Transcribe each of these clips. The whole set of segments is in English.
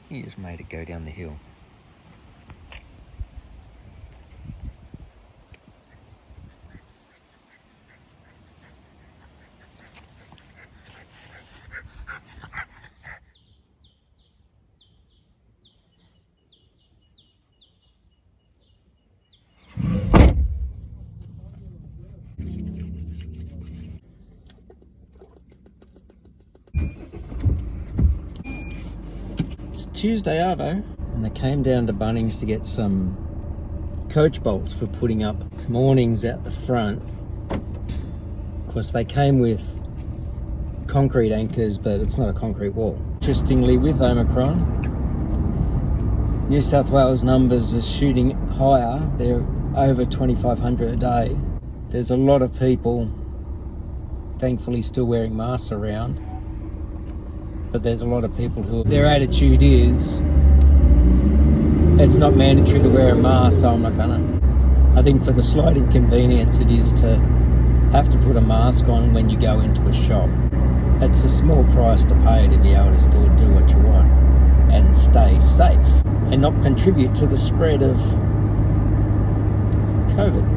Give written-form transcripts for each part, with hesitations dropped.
He just made it go down the hill. It's Tuesday arvo, and I came down to Bunnings to get some coach bolts for putting up some awnings out the front. Of course, they came with concrete anchors, but it's not a concrete wall. Interestingly, with Omicron, New South Wales numbers are shooting higher. They're over 2,500 a day. There's a lot of people, thankfully, still wearing masks around. But there's a lot of people who, their attitude is, it's not mandatory to wear a mask, so I'm not gonna. I think for the slight inconvenience it is to have to put a mask on when you go into a shop. It's a small price to pay to be able to still do what you want and stay safe and not contribute to the spread of COVID.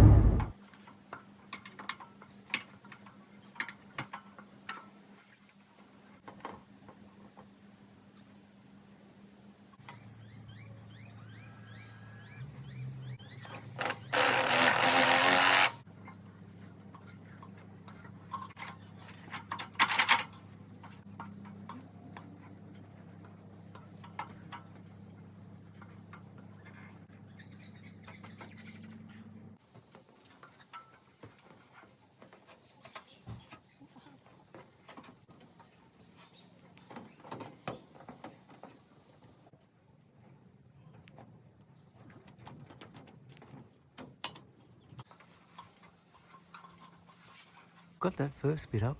Got that first bit up,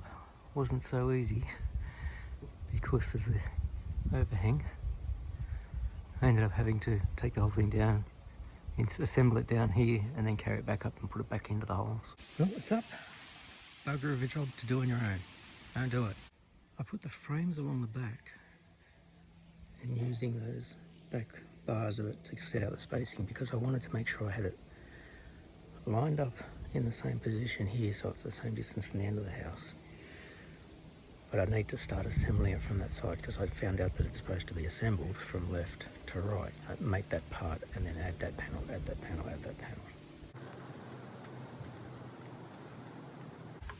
wasn't so easy because of the overhang. I ended up having to take the whole thing down, assemble it down here and then carry it back up and put it back into the holes. Well, it's up. Bugger of a job to do on your own. Don't do it. I put the frames along the back and using those back bars of it to set out the spacing because I wanted to make sure I had it lined up in the same position here, so it's the same distance from the end of the house. But I need to start assembling it from that side because I found out that it's supposed to be assembled from left to right. I'd make that part and then add that panel, add that panel, add that panel.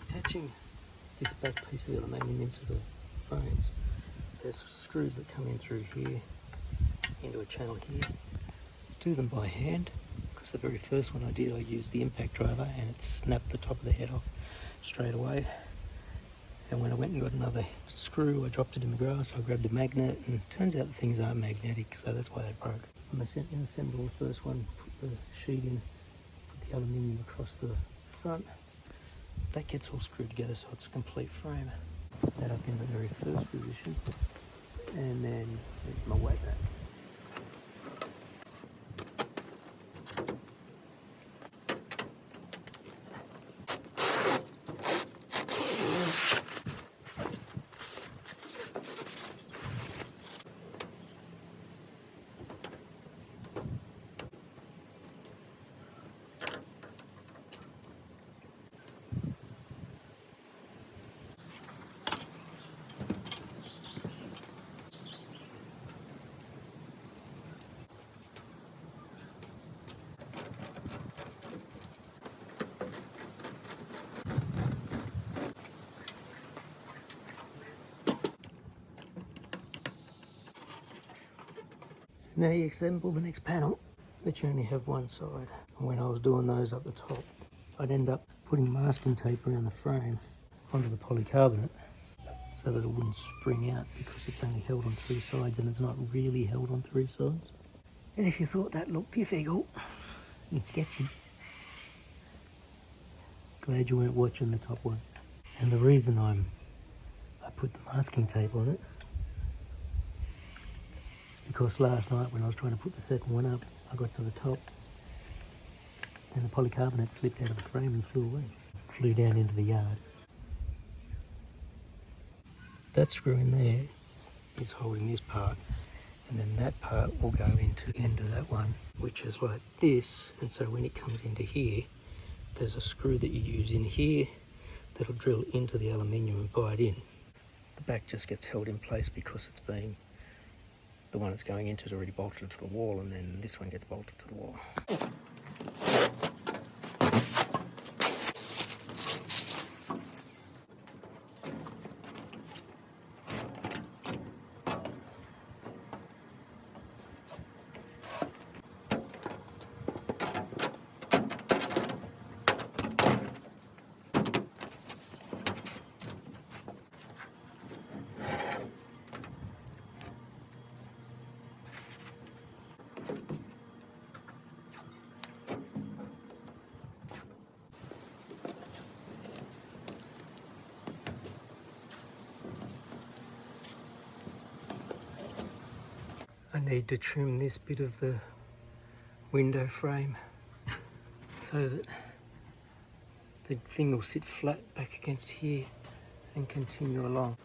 Attaching this back piece of the aluminium into the frames, there's screws that come in through here into a channel here. Do them by hand. The very first one I did, I used the impact driver and it snapped the top of the head off straight away. And when I went and got another screw, I dropped it in the grass, I grabbed a magnet, and it turns out the things aren't magnetic, so that's why they broke. I assembled the first one, put the sheet in, put the aluminium across the front. That gets all screwed together so it's a complete frame. Put that up in the very first position, and then there's my weight rack. So now you assemble the next panel, but you only have one side. And when I was doing those up the top, I'd end up putting masking tape around the frame onto the polycarbonate so that it wouldn't spring out because it's only held on three sides and it's not really held on three sides. And if you thought that looked difficult and sketchy, glad you weren't watching the top one. And the reason I put the masking tape on it because last night when I was trying to put the second one up, I got to the top and the polycarbonate slipped out of the frame and flew away. Flew down into the yard. That screw in there is holding this part, and then that part will go into the end of that one, which is like this. And so when it comes into here, there's a screw that you use in here that'll drill into the aluminium and buy it in. The back just gets held in place because it's being, the one it's going into is already bolted to the wall, and then this one gets bolted to the wall. I need to trim this bit of the window frame so that the thing will sit flat back against here and continue along.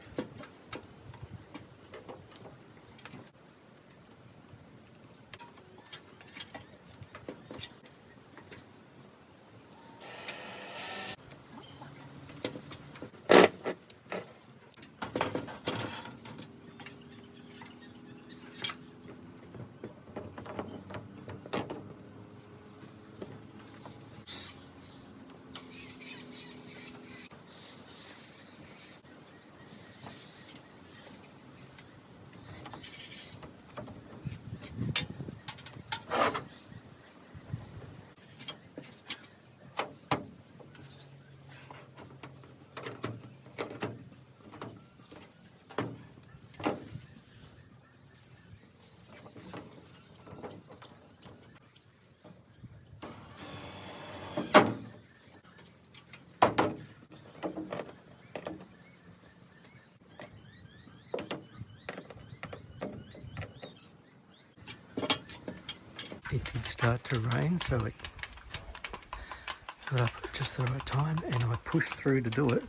It did start to rain, so it got up at just the right time, and I pushed through to do it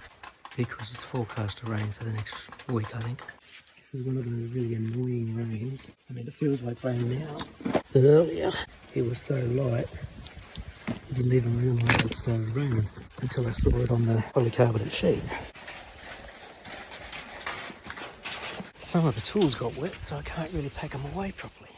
because it's forecast to rain for the next week, I think. This is one of those really annoying rains. I mean, it feels like rain now, but earlier it was so light I didn't even realise it started raining until I saw it on the polycarbonate sheet. Some of the tools got wet, so I can't really pack them away properly.